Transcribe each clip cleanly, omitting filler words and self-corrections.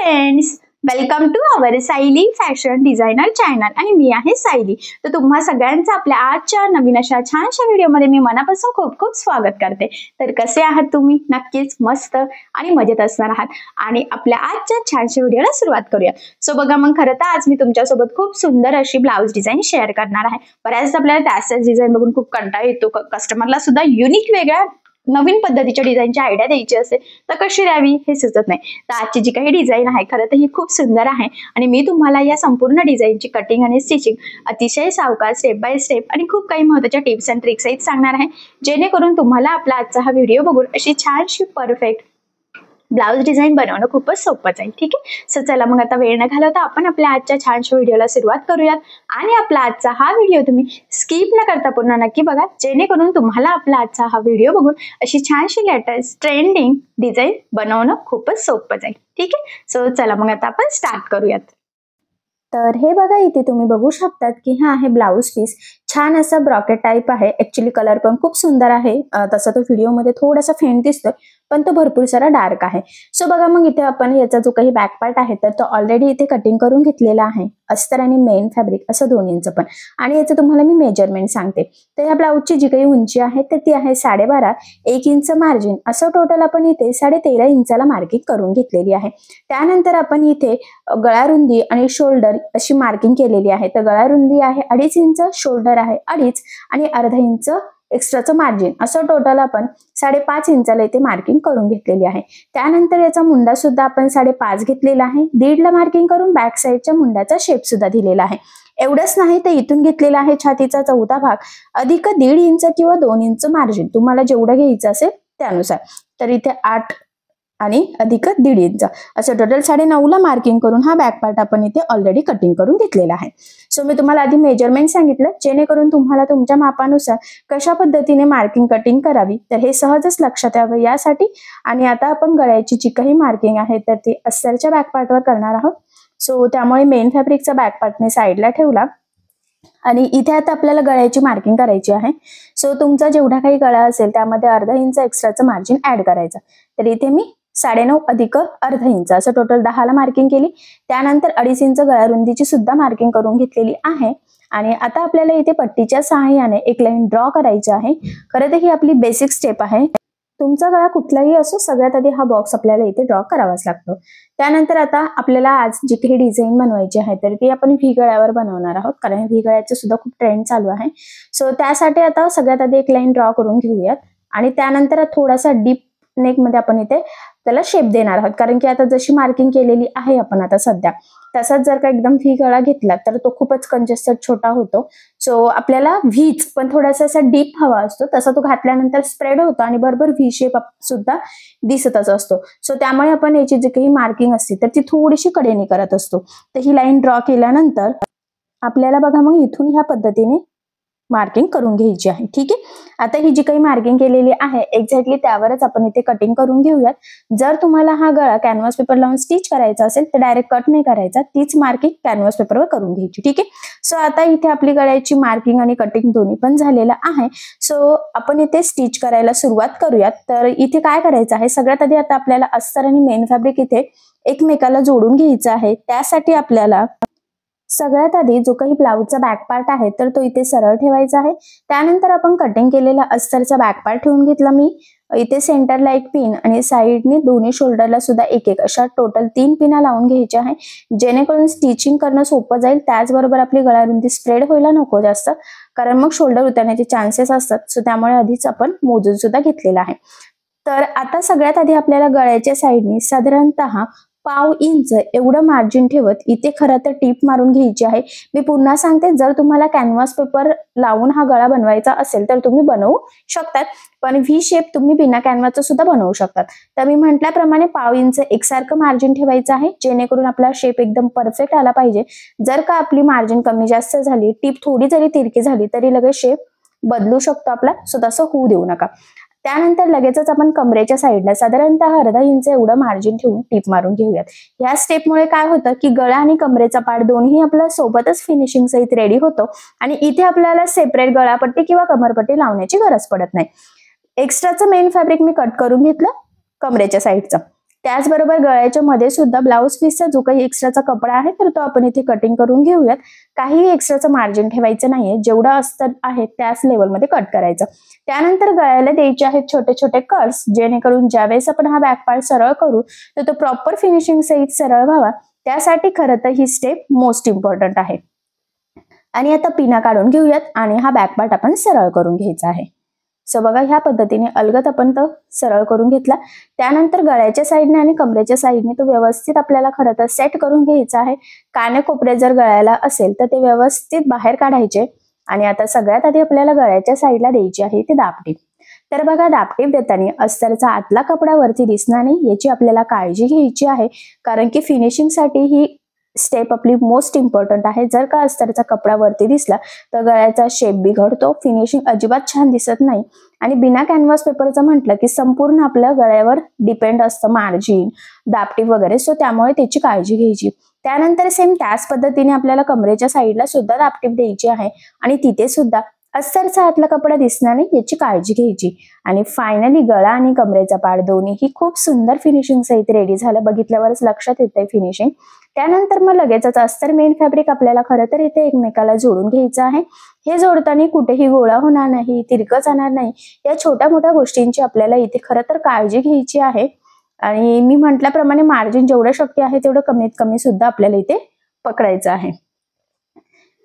Friends, welcome to our Sayali fashion designer channel आणि मी आहे सायली। तर तुम्हा सगळ्यांचं आपल्या आजच्या नवीन अशा छानशा व्हिडिओमध्ये मी मनापासून खूप खूप स्वागत करते। तर कसे आहात तुम्ही? नक्कीच मस्त आणि मजेत असणार आहात आणि आपल्या आजच्या छानशा व्हिडिओला सुरुवात करूया। सो बघा, मग खरं तर आज मी तुमच्यासोबत खूप सुंदर अशी ब्लाउज डिझाईन शेअर करणार आहे। बऱ्याच आपल्याला त्याच डिझाईन बघून खूप कंटाळा येतो, कस्टमरला सुद्धा युनिक वेगळ्या नवीन पद्धतीच्या डिझाईनची आयडिया द्यायची असेल तर कशी द्यावी हे सुचत नाही। तर आजची जी काही डिझाईन आहे खरं तर ही खूप सुंदर आहे आणि मी तुम्हाला या संपूर्ण डिझाईनची कटिंग आणि स्टिचिंग अतिशय सावकाश स्टेप बाय स्टेप आणि खूप काही महत्त्वाच्या टिप्स अँड ट्रिक्स सहित सांगणार आहे, जेणेकरून तुम्हाला आपला आजचा हा व्हिडिओ बघून अशी छानशी परफेक्ट ब्लाउज डिझाईन बनवणं खूपच सोपं जाईल। ठीक आहे, सो चला मग आता वेळ न घालवता आपण आपल्या आजच्या छानशा व्हिडिओला सुरुवात करूयात आणि आपला आजचा हा व्हिडिओ तुम्ही स्किप न करता पुन्हा नक्की बघा, जेणेकरून तुम्हाला आपला आजचा हा व्हिडिओ बघून अशी छानशी लेटेस्ट ट्रेंडिंग डिझाईन बनवणं खूपच सोपं जाईल। ठीक आहे, सो चला मग आता आपण स्टार्ट करूयात। तर हे बघा, इथे तुम्ही बघू शकतात की हा आहे ब्लाउज पीस। छान असा ब्रॉकेट टाइप आहे। ऍक्च्युली कलर पण खूप सुंदर आहे। तसा तो व्हिडिओ मध्ये थोडासा फेंट दिसतोय, पण तो भरपूर सारा डार्क आहे। सो बघा, मग इथे आपण याचा जो काही बॅक पार्ट आहे तर तो ऑलरेडी इथे कटिंग करून घेतलेला आहे, अस्तर आणि मेन फॅब्रिक असं दोन्हींचं पण। आणि याचं तुम्हाला मी मेजरमेंट सांगते। तर या ब्लाउजची जी काही उंची आहे तर ती आहे 12.5, 1 इंच मार्जिन असं टोटल आपण इथे 13.5 इंचाला मार्किंग करून घेतलेली आहे। त्यानंतर आपण इथे गळा रुंदी आणि शोल्डर अशी मार्किंग केलेली आहे। तर गळा रुंदी आहे 2.5 इंच, शोल्डर आहे 2.5 आणि अर्धा इंच एक्स्ट्राचं मार्जिन असं टोटल आपण 5.5 इंचाला इथे मार्किंग करून घेतलेली आहे। त्यानंतर याचा मुंडा सुद्धा आपण 5.5 घेतलेला आहे। 1.5 ला मार्किंग करून बॅक साईडच्या मुंड्याचा शेप सुद्धा दिलेला आहे। एवढंच नाही तर इथून घेतलेला आहे छातीचा चौथा भाग अधिक 1.5 इंच किंवा 2 इंच मार्जिन, तुम्हाला जेवढं घ्यायचं असेल त्यानुसार। तर इथे 8 आणि अधिक 1.5 इंच असं टोटल 9.5 ला मार्किंग करून हा बॅक पार्ट आपण इथे ऑलरेडी कटिंग करून घेतलेला आहे। सो मी तुम्हाला आधी मेजरमेंट सांगितलं, जेणेकरून तुम्हाला तुमच्या मापानुसार कशा पद्धतीने मार्किंग कटिंग करावी तर हे सहजच लक्षात यावं यासाठी। आणि आता आपण गळ्याची जी काही मार्किंग आहे तर ती अस्तरच्या बॅक पार्टवर करणार आहोत। सो त्यामुळे मेन फॅब्रिकचा बॅक पार्ट मी साईडला ठेवला आणि इथे आता आपल्याला गळ्याची मार्किंग करायची आहे। सो तुमचा जेवढा काही गळा असेल त्यामध्ये अर्धा इंच एक्स्ट्राचं मार्जिन ऍड करायचं। तर इथे मी 9.5 अधिक अर्धा इंच असं टोटल 10 ला मार्किंग केली। त्यानंतर 2.5 इंच गळा रुंदीची सुद्धा मार्किंग करून घेतलेली आहे। आणि आता आपल्याला इथे पट्टीच्या सहाय्याने एक लाईन ड्रॉ करायची आहे। खरं तर ही आपली बेसिक स्टेप आहे। तुमचा गळा कुठलाही असो, सगळ्यात आधी हा बॉक्स आपल्याला इथे ड्रॉ करावाच लागतो। त्यानंतर आता आपल्याला आज जी काही डिझाईन बनवायची आहे तर ती आपण व्ही गळ्यावर बनवणार आहोत, कारण व्ही गळ्याचं सुद्धा खूप ट्रेंड चालू आहे। सो त्यासाठी आता सगळ्यात आधी एक लाईन ड्रॉ करून घेऊयात आणि त्यानंतर थोडासा डीप नेक मध्ये आपण इथे त्याला शेप देणार आहोत, कारण की आता जशी मार्किंग केलेली आहे आपण आता सध्या, तसाच जर का एकदम व्ही गळा घेतला तर तो खूपच कंजेस्टेड छोटा होतो। सो आपल्याला व्हीच पण थोडासा असा डीप हवा असतो, तसा तो घातल्यानंतर स्प्रेड होतो आणि बरोबर व्ही शेप सुद्धा दिसतच असतो। सो त्यामुळे आपण याची जी काही मार्किंग असते तर ती थोडीशी कडेने करत असतो। तर ही लाईन ड्रॉ केल्यानंतर आपल्याला बघा मग इथून ह्या पद्धतीने मार्किंग करून घ्यायची आहे। ठीक आहे, आता ही जी काही मार्किंग केलेली आहे एक्झॅक्टली त्यावरच आपण इथे कटिंग करून घेऊयात। जर तुम्हाला हा गळा कॅनव्हास पेपर लावून स्टिच करायचा असेल तर डायरेक्ट कट नाही करायचा, तीच मार्किंग कॅनव्हास पेपरवर करून घ्यायची। ठीक आहे, सो आता इथे आपली गळ्याची मार्किंग आणि कटिंग दोन्ही पण झालेलं आहे। सो आपण इथे स्टिच करायला सुरुवात करूयात। तर इथे काय करायचं आहे, सगळ्यात आधी आता आपल्याला अस्तर आणि मेन फॅब्रिक इथे एकमेकाला जोडून घ्यायचं आहे। त्यासाठी आपल्याला सगळ्यात आधी जो काही ब्लाउजचा बॅक पार्ट आहे तर तो इथे सरळ ठेवायचा आहे। त्यानंतर आपण कटिंग केलेला अस्तरचा बॅक पार्ट ठेवून घेतला मी इथे सेंटरला एक पिन आणि साईडने दोन्ही शोल्डरला सुद्धा एक एक अशा टोटल 3 पिना लावून घ्यायच्या आहे, जेणेकरून स्टिचिंग करणं सोपं जाईल। त्याचबरोबर आपली गळा रुंदी स्प्रेड व्हायला नको जास्त, कारण मग शोल्डर उतरण्याचे चान्सेस असतात। सो त्यामुळे आधीच आपण मोजून सुद्धा घेतलेला आहे। तर आता सगळ्यात आधी आपल्याला गळ्याच्या साईडने साधारणतः 1/2 इंच एवढं मार्जिन ठेवत इथे खरं तर टीप मारून घ्यायची आहे। मी पुन्हा सांगते, जर तुम्हाला कॅनव्हास पेपर लावून हा गळा बनवायचा असेल तर तुम्ही बनवू शकतात, पण व्ही शेप तुम्ही बिना कॅनव्हासचा सुद्धा बनवू शकतात। तर मी म्हटल्याप्रमाणे 1/2 इंच एकसारखं मार्जिन ठेवायचं आहे, जेणेकरून आपला शेप एकदम परफेक्ट आला पाहिजे। जर का आपली मार्जिन कमी जास्त झाली, टीप थोडी जरी तिरकी झाली तरी लगेच शेप बदलू शकतो आपला, सो तसं होऊ देऊ नका। त्यानंतर लगेचच आपण कमरेच्या साईडला साधारणतः अर्धा इंच एवढं मार्जिन ठेवून टीप मारून घेऊयात। या स्टेपमुळे काय होतं की गळा आणि कमरेचा पार्ट दोन्ही आपला सोबतच फिनिशिंग सहित रेडी होतो आणि इथे आपल्याला सेपरेट गळापट्टी किंवा कमरपट्टी लावण्याची गरज पडत नाही। एक्स्ट्राचं मेन फॅब्रिक मी कट करून घेतलं कमरेच्या साईडचं त्याचबरोबर गळ्याच्या मध्ये सुद्धा ब्लाऊज पीसचा जो काही एक्स्ट्राचा कपडा आहे तर तो आपण इथे कटिंग करून घेऊयात. काही एक्स्ट्राचं मार्जिन ठेवायचं नाहीये, जेवढं अस्तर आहे त्याच लेवलमध्ये कट करायचं. त्यानंतर गळ्याला द्यायचे आहेत छोटे छोटे कट्स, जेणेकरून ज्यावेळेस आपण हा बॅक पार्ट सरळ करू तर तो प्रॉपर फिनिशिंग सहित सरळ व्हावा. त्यासाठी खरं तर ही स्टेप मोस्ट इम्पॉर्टंट आहे. आणि आता पिना काढून घेऊयात आणि हा बॅक पार्ट आपण सरळ करून घ्यायचा आहे. सो बघा ह्या पद्धतीने अलगद आपण तो सरळ करून घेतला. त्यानंतर गळ्याच्या साईडने आणि कमरेच्या साईडने तो व्यवस्थित आपल्याला खरं तर सेट करून घ्यायचा आहे. कानेकोपरे जर गळ्याला असेल तर ते व्यवस्थित बाहेर काढायचे. आणि आता सगळ्यात आधी आपल्याला गळ्याच्या साईडला द्यायची आहे ती दाबटीप. तर बघा दाबटीप देताना अस्तरचा आतला कपडा वरती दिसणार नाही याची आपल्याला काळजी घ्यायची आहे, कारण की फिनिशिंगसाठी ही स्टेप आपली मोस्ट इम्पॉर्टंट आहे. जर का अस्तरचा कपडा वरती दिसला तर गळ्याचा शेप बिघडतो, फिनिशिंग अजिबात छान दिसत नाही. आणि बिना कॅनव्हास पेपरचं म्हटलं की संपूर्ण आपल्या गळ्यावर डिपेंड असतं मार्जिन, दाबटीप वगैरे. सो त्यामुळे त्याची काळजी घ्यायची. त्यानंतर सेम त्याच पद्धतीने आपल्याला कमरेच्या साईडला सुद्धा दाबटीप द्यायची आहे आणि तिथे सुद्धा अस्तरचा आतला कपडा दिसणार नाही याची काळजी घ्यायची. आणि फायनली गळा आणि कमरेचा पार्ट दोन्हीही खूप सुंदर फिनिशिंग सहित रेडी झालं. बघितल्यावरच लक्षात येतंय फिनिशिंग. त्यानंतर मग लगेचच अस्तर मेन फॅब्रिक आपल्याला खरं तर इथे एकमेकाला जोडून घ्यायचं आहे. हे जोडताना कुठेही गोळा होणार नाही, तिरकं जाणार नाही, या छोट्या मोठ्या गोष्टींची आपल्याला इथे खरं तर काळजी घ्यायची आहे. आणि मी म्हटल्याप्रमाणे मार्जिन जेवढं शक्य आहे तेवढं कमीत कमी सुद्धा आपल्याला इथे पकडायचं आहे.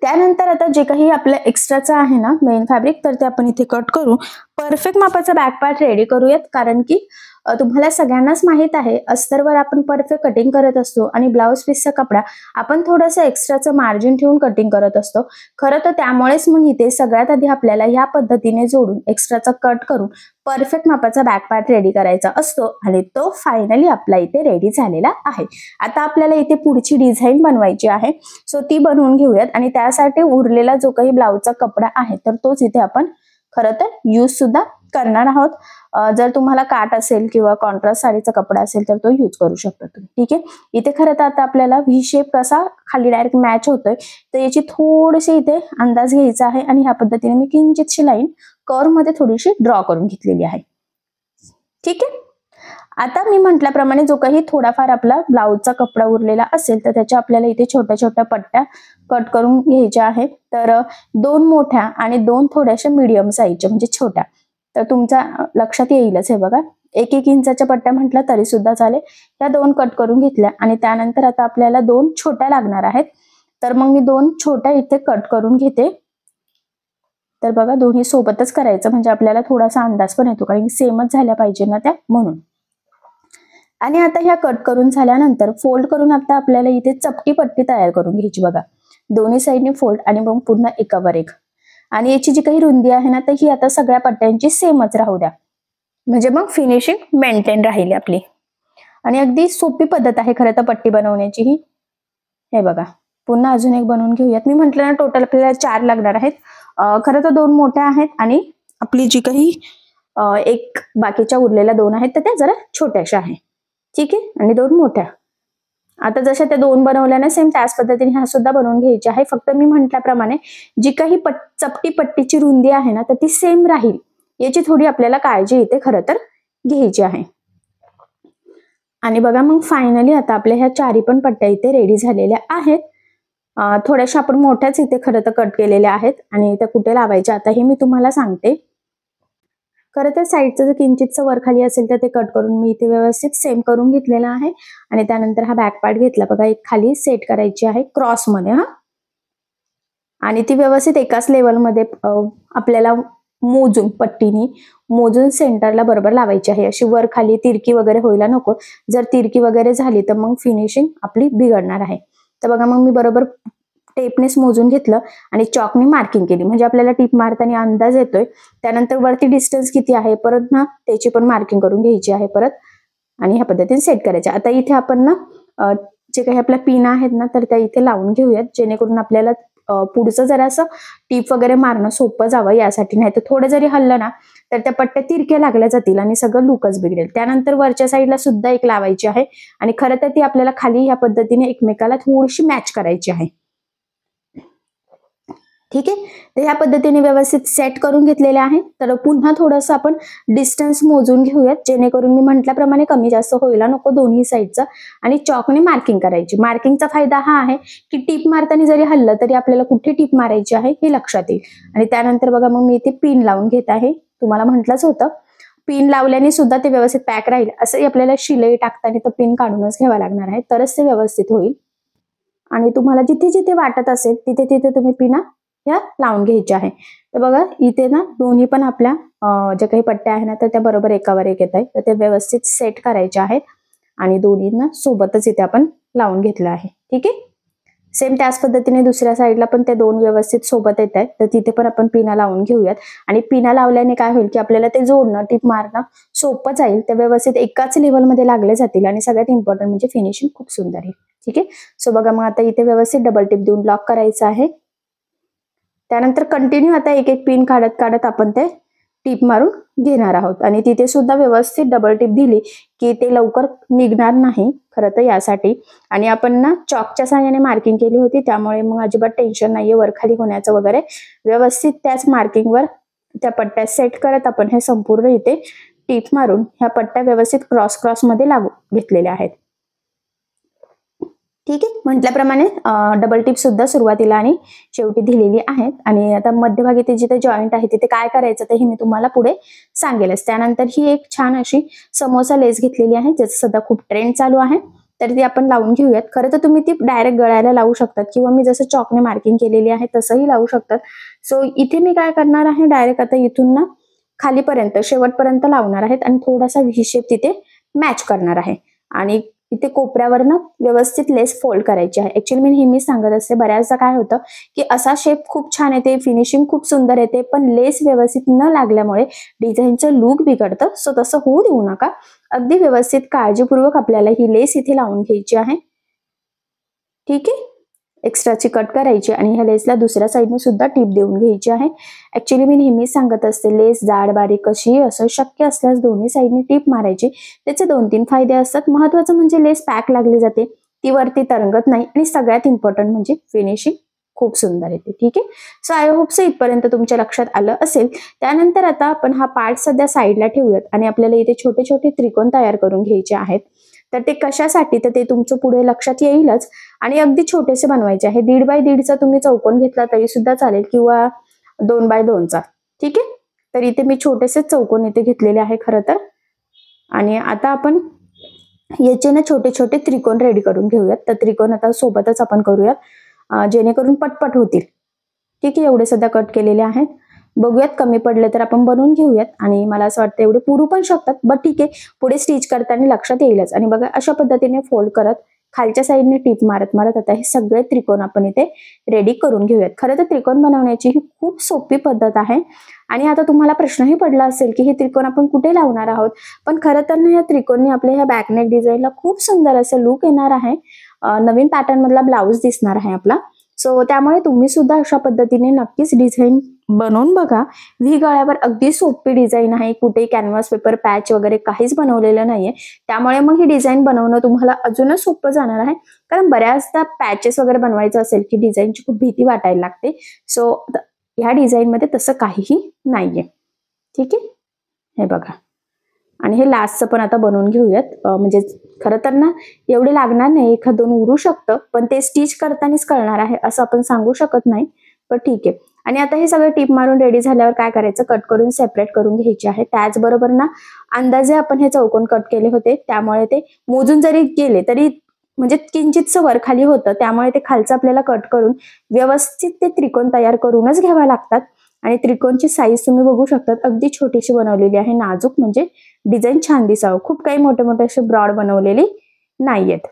त्यानंतर आता जे काही आपलं एक्स्ट्राचं आहे ना मेन फॅब्रिक तर ते आपण इथे कट करू. परफेक्ट मापाचा बॅक पार्ट रेडी करूयात, कारण की तुम्हाला सगळ्यांनाच माहित आहे अस्तरवर आपण परफेक्ट कटिंग करत असतो आणि ब्लाऊज पीसचा कपडा आपण थोडंसं एक्स्ट्राचं मार्जिन ठेवून कटिंग करत असतो. खरं तर त्यामुळेच मग इथे सगळ्यात आधी आपल्याला ह्या पद्धतीने जोडून एक्स्ट्राचा कट करून परफेक्ट मापाचा बॅक पार्ट रेडी करायचा असतो आणि तो फायनली आपला इथे रेडी झालेला आहे. आता आपल्याला इथे पुढची डिझाईन बनवायची आहे. सो ती बनवून घेऊयात आणि त्यासाठी उरलेला जो काही ब्लाऊजचा कपडा आहे तर तोच इथे आपण खरं तर यूज सुद्धा करणार आहोत. जर तुम्हाला काट असेल किंवा कॉन्ट्रास्ट साडीचा कपडा असेल तर तो यूज करू शकता तुम्ही. ठीक आहे. इथे खरं तर आता आपल्याला व्ही शेप कसा खाली डायरेक्ट मॅच होतोय तर याची थोडीशी इथे अंदाज घ्यायचा आहे आणि ह्या पद्धतीने मी किंचितशी लाईन कर्व मध्ये थोडीशी ड्रॉ करून घेतलेली आहे. ठीक आहे. आता मी म्हटल्याप्रमाणे जो काही थोडाफार आपला ब्लाऊजचा कपडा उरलेला असेल तर त्याच्या आपल्याला इथे छोट्या छोट्या पट्ट्या कट करून घ्यायच्या आहेत. तर 2 मोठ्या आणि 2 थोड्याशा मीडियम साईजच्या म्हणजे छोट्या, तर तुमच्या लक्षात येईलच. हे बघा 1-1 इंचाच्या पट्ट्या म्हटलं तरी सुद्धा चालेल. या 2 कट करून घेतल्या आणि त्यानंतर आता आपल्याला 2 छोट्या लागणार आहेत. तर मग मी 2 छोट्या इथे कट करून घेते. तर बघा दोन्ही सोबतच करायचं म्हणजे आपल्याला थोडासा अंदाज पण येतो, कारण सेमच झाल्या पाहिजे ना त्या, म्हणून. आणि आता ह्या कट करून झाल्यानंतर फोल्ड करून आता आपल्याला इथे चपटी पट्टी तयार करून घ्यायची. बघा दोन्ही साईडने फोल्ड आणि मग पुन्हा एकावर एक. आणि याची जी काही रुंदी आहे ना तर ही आता सगळ्या पट्ट्यांची सेमच राहू द्या, म्हणजे मग फिनिशिंग मेंटेन राहील आपली. आणि अगदी सोपी पद्धत आहे खरं तर पट्टी बनवण्याची ही. हे बघा पुन्हा अजून एक बनवून घेऊयात. मी म्हटलं ना टोटल आपल्याला 4 लागणार आहेत. खरं तर 2 मोठ्या आहेत आणि आपली जी काही एक बाकीच्या उरलेल्या 2 आहेत तर त्या जरा छोट्याशा आहेत. ठीक आहे. आणि 2 मोठ्या. आता जशा त्या 2 बनवल्या ना सेम त्याच पद्धतीने ह्या सुद्धा बनवून घ्यायच्या आहे. फक्त मी म्हटल्याप्रमाणे जी काही चपटी पट्टीची रुंदी आहे ना तर ती सेम राहील याची थोडी आपल्याला काळजी इथे खरं तर घ्यायची आहे. आणि बघा मग फायनली आता आपल्या ह्या 4 पण पट्ट्या इथे रेडी झालेल्या आहेत. थोड्याशा आपण मोठ्याच इथे खरं तर कट केलेल्या आहेत आणि त्या कुठे लावायच्या आता हे मी तुम्हाला सांगते. खरं तर साईडचं जर किंचितचं वर खाली असेल तर ते कट करून मी इथे व्यवस्थित सेम करून घेतलेलं आहे. आणि त्यानंतर हा बॅक पार्ट घेतला. बघा एक खाली सेट करायची आहे क्रॉस मध्ये. आणि ती व्यवस्थित एकाच लेवलमध्ये आपल्याला मोजून पट्टीनी मोजून सेंटरला बरोबर लावायची आहे. अशी वर खाली तिरकी वगैरे व्हायला नको. जर तिरकी वगैरे झाली तर मग फिनिशिंग आपली बिघडणार आहे. तर बघा मग मी बरोबर टेपनेच मोजून घेतलं आणि चॉकने मार्किंग केली, म्हणजे आपल्याला टिप मारताना अंदाज येतोय. त्यानंतर वरती डिस्टन्स किती आहे परत ना त्याची पण मार्किंग करून घ्यायची आहे परत आणि ह्या पद्धतीने सेट करायच्या. आता इथे आपण ना जे काही आपल्या पिन आहेत ना तर त्या इथे लावून घेऊयात, जेणेकरून आपल्याला पुढचं जरा असं टीप वगैरे मारणं सोपं जावं यासाठी. नाही तर थोडं जरी हल्लं ना तर त्या पट्ट्या तिरक्या लागल्या जातील आणि सगळं लुकच बिघडेल. त्यानंतर वरच्या साईडला सुद्धा एक लावायची आहे आणि खरं तर ती आपल्याला खाली ह्या पद्धतीने एकमेकाला थोडीशी मॅच करायची आहे. ठीक आहे. तर ह्या पद्धतीने व्यवस्थित सेट करून घेतलेले आहे. तर पुन्हा थोडंसं आपण डिस्टन्स मोजून घेऊयात, जेणेकरून मी म्हटल्याप्रमाणे कमी जास्त व्हायला नको दोन्ही साईडचं. आणि चॉकने मार्किंग करायची. मार्किंगचा फायदा हा आहे की टिप मारताना जरी हल्लं तरी आपल्याला कुठे टिप मारायची आहे हे लक्षात येईल. आणि त्यानंतर बघा मग मी इथे पिन लावून घेत आहे. तुम्हाला म्हटलंच होतं पिन लावल्याने सुद्धा ते व्यवस्थित पॅक राहील. असंही आपल्याला शिलाई टाकताना तर पिन काढूनच घ्यावा लागणार आहे, तरच ते व्यवस्थित होईल. आणि तुम्हाला जिथे जिथे वाटत असेल तिथे तिथे तुम्ही पिना ह्या लावून घ्यायच्या आहे. तर बघा इथे ना दोन्ही पण आपल्या ज्या काही पट्ट्या आहे ना तर त्या बरोबर एकावर एक येत आहे. तर ते व्यवस्थित सेट करायच्या आहेत आणि दोन्हींना सोबतच इथे आपण लावून घेतलं आहे. ठीक आहे. सेम त्याच पद्धतीने दुसऱ्या साईडला पण ते दोन व्यवस्थित सोबत येत आहेत. तर तिथे पण आपण पिना लावून घेऊयात. आणि पिना लावल्याने काय होईल की आपल्याला ते जोडणं टिप मारणं सोपं जाईल. ते व्यवस्थित एकाच लेवलमध्ये लागले जातील आणि सगळ्यात इम्पॉर्टंट म्हणजे फिनिशिंग खूप सुंदर आहे. ठीक आहे. सो बघा मग आता इथे व्यवस्थित डबल टिप देऊन लॉक करायचं आहे. त्यानंतर कंटिन्यू आता एक एक पिन काढत काढत आपण ते टिप मारून घेणार आहोत. आणि तिथे सुद्धा व्यवस्थित डबल टिप दिली की ते लवकर निघणार नाही खरं तर यासाठी. आणि आपण ना चॉकच्या साहाय्याने मार्किंग केली होती, त्यामुळे मग अजिबात टेन्शन नाहीये वरखाली होण्याचं वगैरे. व्यवस्थित त्याच मार्किंगवर त्या पट्ट्या सेट करत आपण हे संपूर्ण इथे टिप मारून ह्या पट्ट्या व्यवस्थित क्रॉस क्रॉस मध्ये लागू घेतलेल्या आहेत. ठीक आहे. म्हटल्याप्रमाणे डबल टिप सुद्धा सुरुवातीला आणि शेवटी दिलेली आहेत. आणि आता मध्यभागी ते जिथे जॉईंट आहे तिथे काय करायचं ते मी तुम्हाला पुढे सांगेलच. त्यानंतर ही एक छान अशी समोसा लेस घेतलेली आहे, ज्याचं सध्या खूप ट्रेंड चालू आहे. तर ती आपण लावून घेऊयात. खरं तर तुम्ही ती डायरेक्ट गळ्याला लावू शकतात किंवा मी जसं चॉकने मार्किंग केलेली आहे तसंही लावू शकतात. सो इथे मी काय करणार आहे, डायरेक्ट आता इथून ना खालीपर्यंत शेवटपर्यंत लावणार आहेत आणि थोडासा व्ही शेप तिथे मॅच करणार आहे. आणि इथे कोपऱ्यावर ना व्यवस्थित लेस फोल्ड करायची आहे. ऍक्च्युअली मी नेहमीच सांगत असते, बऱ्याचदा काय होतं की असा शेप खूप छान येते, फिनिशिंग खूप सुंदर येते, पण लेस व्यवस्थित न लागल्यामुळे डिझाईनचं लुक बिघडतं. सो तसं होऊ देऊ नका. अगदी व्यवस्थित काळजीपूर्वक आपल्याला ही लेस इथे लावून घ्यायची आहे. ठीक आहे. एक्स्ट्राची कट करायची आणि ह्या लेसला दुसऱ्या साईडने सुद्धा टिप देऊन घ्यायची आहे. ऍक्च्युअली मी नेहमीच सांगत असते, लेस जाड बारीक कशी असं शक्य असल्यास दोन्ही साईडने टिप मारायची. त्याचे 2-3 फायदे असतात. महत्वाचं म्हणजे लेस पॅक लागली जाते, ती वरती तरंगत नाही आणि सगळ्यात इम्पॉर्टंट म्हणजे फिनिशिंग खूप सुंदर येते. ठीक आहे. सो आय होप सो इथपर्यंत तुमच्या लक्षात आलं असेल. त्यानंतर आता आपण हा पार्ट सध्या साईडला ठेवूयात आणि आपल्याला इथे छोटे छोटे त्रिकोण तयार करून घ्यायचे आहेत. तर ते कशासाठी, तर ते तुमचं पुढे लक्षात येईलच. आणि अगदी छोटेसे बनवायचे आहे. 1.5 बाय 1.5चा तुम्ही चौकोन घेतला तरी सुद्धा चालेल किंवा 2 बाय 2चा. ठीक आहे. तर इथे मी छोटेसे चौकोन इथे घेतलेले आहे खरं तर. आणि आता आपण याचे ना छोटे छोटे त्रिकोण रेडी करून घेऊयात. तर त्रिकोण आता सोबतच आपण करूयात, जेणेकरून पटपट होतील. ठीक आहे. एवढे सध्या कट केलेले आहेत. बघूयात, कमी पडले तर आपण बनवून घेऊयात. आणि मला असं वाटतं एवढे पुरू पण शकतात, बट ठीक आहे, पुढे स्टिच करताना लक्षात येईलच. आणि बघा अशा पद्धतीने फोल्ड करत खालच्या साईडने टिप मारत मारत आता हे सगळे त्रिकोण आपण इथे रेडी करून घेऊयात. खरं तर त्रिकोण बनवण्याची ही खूप सोपी पद्धत आहे. आणि आता तुम्हाला प्रश्नही पडला असेल की हे त्रिकोण आपण कुठे लावणार आहोत, पण खरं तर ना या त्रिकोणी आपल्या ह्या बॅकनेक डिझाईनला खूप सुंदर असं लुक येणार आहे. नवीन पॅटर्न मधला ब्लाऊज दिसणार आहे आपला. सो त्यामुळे तुम्ही सुद्धा अशा पद्धतीने नक्कीच डिझाईन बनवून बघा. व्ही गळ्यावर अगदी सोपी डिझाईन आहे. कुठे कॅनव्हास पेपर पॅच वगैरे काहीच बनवलेलं नाहीये. त्यामुळे मग ही डिझाईन बनवणं तुम्हाला अजूनच सोपं जाणार आहे. कारण बऱ्याचदा पॅचेस वगैरे बनवायचं असेल की डिझाईनची खूप भीती वाटायला लागते. सो ह्या डिझाईन मध्ये तसं काहीही नाहीये. ठीक आहे. हे बघा. आणि हे लास्टचं पण आता बनवून घेऊयात. म्हणजे खरं तर ना एवढे लागणार नाही, 1-2 उरू शकतं, पण ते स्टिच करतानाच कळणार आहे असं आपण सांगू शकत नाही. पण ठीक आहे. आणि आता हे सगळं टिप मारून रेडी झाल्यावर काय करायचं, कट करून सेपरेट करून घ्यायचे आहे. त्याचबरोबर ना अंदाजे आपण हे चौकोन कट केले होते, त्यामुळे ते मोजून जरी गेले तरी म्हणजे किंचितचं वर खाली होतं, त्यामुळे ते खालचं आपल्याला कट करून व्यवस्थित ते त्रिकोण तयार करूनच घ्यावे लागतात. आणि त्रिकोणची साईज तुम्ही बघू शकता, अगदी छोटीशी बनवलेली आहे, नाजूक, म्हणजे डिझाईन छान दिसावं. खूप काही मोठे मोठे असे ब्रॉड बनवलेली नाहीयेत.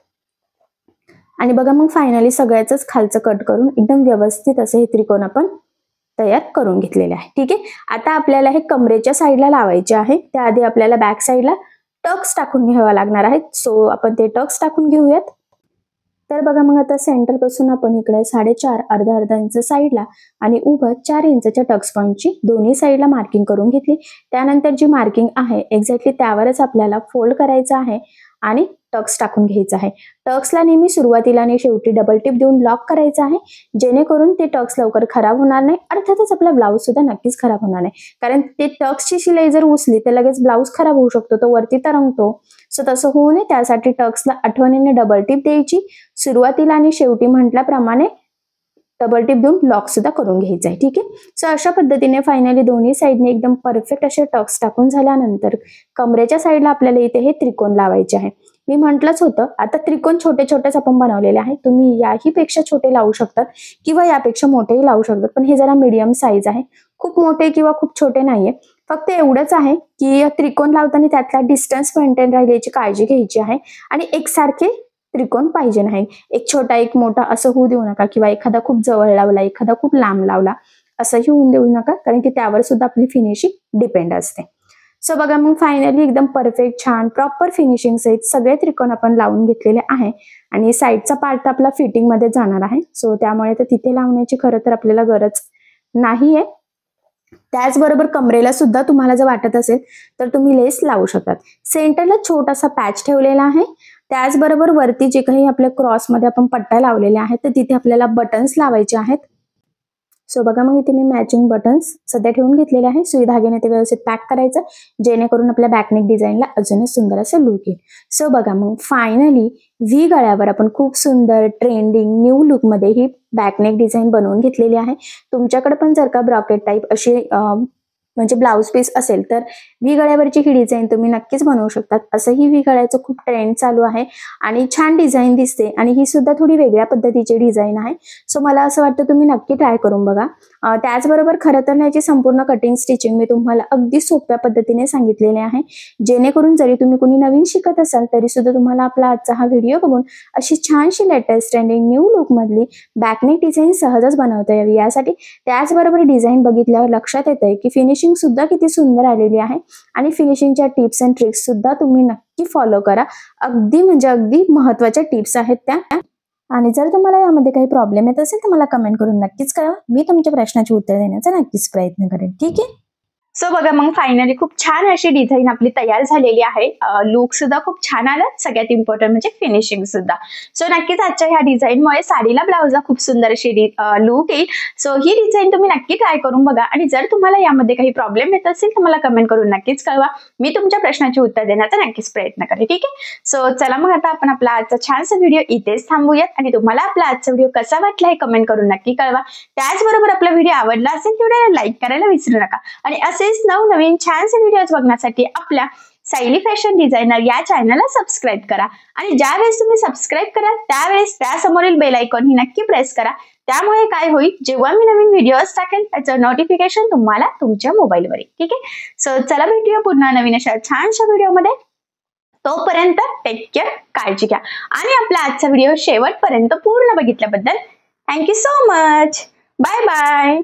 आणि बघा मग फायनली सगळ्याच खालचं कट करून एकदम व्यवस्थित असे हे त्रिकोण आपण तयार करून घेतलेले आहे. ठीक आहे. आता आपल्याला हे कमरेच्या साईडला लावायचे आहे. त्याआधी आपल्याला बॅक साईडला टक्स टाकून घ्यावा लागणार आहेत. सो आपण ते टक्स टाकून घेऊयात. तर बघा मग आता सेंटर पासून आपण इकडे 4.5 अर्धा इंच साईडला आणि उभं 4 इंचच्या टक्स पॉईंटची दोन्ही साईडला मार्किंग करून घेतली. त्यानंतर जी मार्किंग आहे एक्झॅक्टली त्यावरच आपल्याला फोल्ड करायचं आहे आणि टक्स टाकून घ्यायचा आहे. टक्सला नेहमी सुरुवातीला आणि शेवटी डबल टिप देऊन लॉक करायचं आहे, जेणेकरून ते टक्स लवकर खराब होणार नाही. अर्थातच आपला ब्लाऊज सुद्धा नक्कीच खराब होणार नाही, कारण ते टक्सची शिलाई जर उसली तर लगेच ब्लाऊज खराब होऊ शकतो, तो वरती तरंगतो. सो तसं होऊ नये त्यासाठी टक्सला आठवणीने डबल टिप द्यायची. सुरुवातीला आणि शेवटी म्हटल्याप्रमाणे डबल टिप देऊन लॉक सुद्धा करून घ्यायचं आहे. ठीक आहे. सो अशा पद्धतीने फायनली दोन्ही साईडने एकदम परफेक्ट असे टक्स टाकून झाल्यानंतर कमरेच्या साईडला आपल्याला इथे हे त्रिकोण लावायचे आहे. मी म्हटलंच होतं, आता त्रिकोण छोटे छोटेच आपण बनवलेले आहे. तुम्ही याही पेक्षा छोटे लावू शकतात किंवा यापेक्षा मोठेही लावू शकतात, पण हे जरा मीडियम साईज आहे, खूप मोठे किंवा खूप छोटे नाहीये. फक्त एवढंच आहे की त्रिकोण लावताना त्यातला डिस्टन्स मेंटेन राहील याची काळजी घ्यायची आहे आणि एकसारखे त्रिकोण पाहिजे नाही. एक छोटा एक मोठा असं होऊ देऊ नका, किंवा एखादा खूप जवळ लावला एखादा खूप लांब लावला असंही होऊन देऊ नका, कारण की त्यावर सुद्धा आपली फिनिशिंग डिपेंड असते. सो बघा मग फायनली एकदम परफेक्ट छान प्रॉपर फिनिशिंग सहित सगळे त्रिकोण आपण लावून घेतलेले आहे आणि साईडचा पार्ट आपला फिटिंग मध्ये जाणार आहे. सो त्यामुळे तर तिथे लावण्याची खरं तर आपल्याला गरज नाहीये. त्याचबरोबर कमरेला सुद्धा तुम्हाला जर वाटत असेल तर तुम्ही लेस लावू शकतात. सेंटरला छोटासा पॅच ठेवलेला आहे. त्याचबरोबर वरती जे काही आपल्या क्रॉसमध्ये आपण पट्ट्या लावलेल्या आहेत तर तिथे आपल्याला बटन्स लावायचे आहेत. सो बघा मग इथे मी मॅचिंग बटन्स सध्या ठेवून घेतलेले आहे. सुई धाग्याने ते व्यवस्थित पॅक करायचं, जेणेकरून आपल्या बॅकनेक डिझाईनला अजूनच सुंदर असं लुक येईल. सो बघा मग फायनली व्ही गळ्यावर आपण खूप सुंदर ट्रेंडिंग न्यू लुकमध्ये ही बॅकनेक डिझाईन बनवून घेतलेली आहे. तुमच्याकडे पण जर का ब्रॉकेट टाईप अशी म्हणजे ब्लाऊज पीस असेल तर व्ही गळ्यावरची ही डिझाईन तुम्ही नक्कीच बनवू शकतात. असंही व्ही गळ्याचं खूप ट्रेंड चालू आहे आणि छान डिझाईन दिसते आणि ही सुद्धा थोडी वेगळ्या पद्धतीची डिझाईन आहे. सो मला असं वाटतं तुम्ही नक्की ट्राय करून बघा. त्याचबरोबर खरं तर याची संपूर्ण कटिंग स्टिचिंग मी तुम्हाला अगदी सोप्या पद्धतीने सांगितलेले आहे, जेणेकरून जरी तुम्ही कुणी नवीन शिकत असाल तरी सुद्धा तुम्हाला आपला आजचा हा व्हिडिओ बघून अशी छानशी लेटेस्ट ट्रेंडिंग न्यू लुक मधली बॅकनेक डिझाईन सहजच बनवता यावी यासाठी. त्याचबरोबर डिझाईन बघितल्यावर लक्षात येतंय की फिनिशिंग सुद्धा किती सुंदर आलेली आहे आणि फिनिशिंगच्या टिप्स अँड ट्रिक्स सुद्धा तुम्ही नक्की फॉलो करा. अगदी म्हणजे अगदी महत्त्वाच्या टिप्स आहेत त्या. आणि जर तुम्हाला यामध्ये काही प्रॉब्लेम येत असेल तर मला कमेंट करून नक्कीच कळवा. मी तुमच्या प्रश्नाचे उत्तर देण्याचा नक्कीच प्रयत्न करेन. ठीक आहे. सो बघा मग फायनली खूप छान अशी डिझाईन आपली तयार झालेली आहे. लुक सुद्धा खूप छान आला, सगळ्यात इम्पॉर्टंट म्हणजे फिनिशिंग सुद्धा. सो नक्कीच आजच्या ह्या डिझाईनमुळे साडीला ब्लाऊजला खूप सुंदर अशी लुक येईल. सो ही डिझाईन तुम्ही नक्की ट्राय करून बघा आणि जर तुम्हाला यामध्ये काही प्रॉब्लेम येत असेल तर मला कमेंट करून नक्कीच कळवा. मी तुमच्या प्रश्नाचे उत्तर देण्याचा नक्कीच प्रयत्न करेन. ठीक आहे. सो चला मग आता आपण आपला आजचा छानसा व्हिडिओ इथेच थांबूयात आणि तुम्हाला आपला आजचा व्हिडिओ कसा वाटला हे कमेंट करून नक्की कळवा. त्याचबरोबर आपला व्हिडिओ आवडला असेल तर व्हिडिओला लाईक करायला विसरू नका आणि असेच नवनवीन छानसे व्हिडिओज बघण्यासाठी आपल्या सायली फॅशन डिझायनर या चॅनलला सबस्क्राईब करा आणि ज्यावेळेस तुम्ही सबस्क्राईब कराल त्यावेळेस त्यासमोरील बेल आयकॉन ही नक्की प्रेस करा. त्यामुळे काय होईल, जेव्हा मी नवीन व्हिडिओज टाकेल त्याचं नोटिफिकेशन तुम्हाला तुमच्या मोबाईलवर येईल. ठीक आहे. सो चला भेटूया पुन्हा नवीन अशा छानशा व्हिडिओमध्ये. तोपर्यंत टेक केअर, काळजी घ्या आणि आपला आजचा व्हिडिओ शेवटपर्यंत पूर्ण बघितल्याबद्दल thank you so much. Bye bye.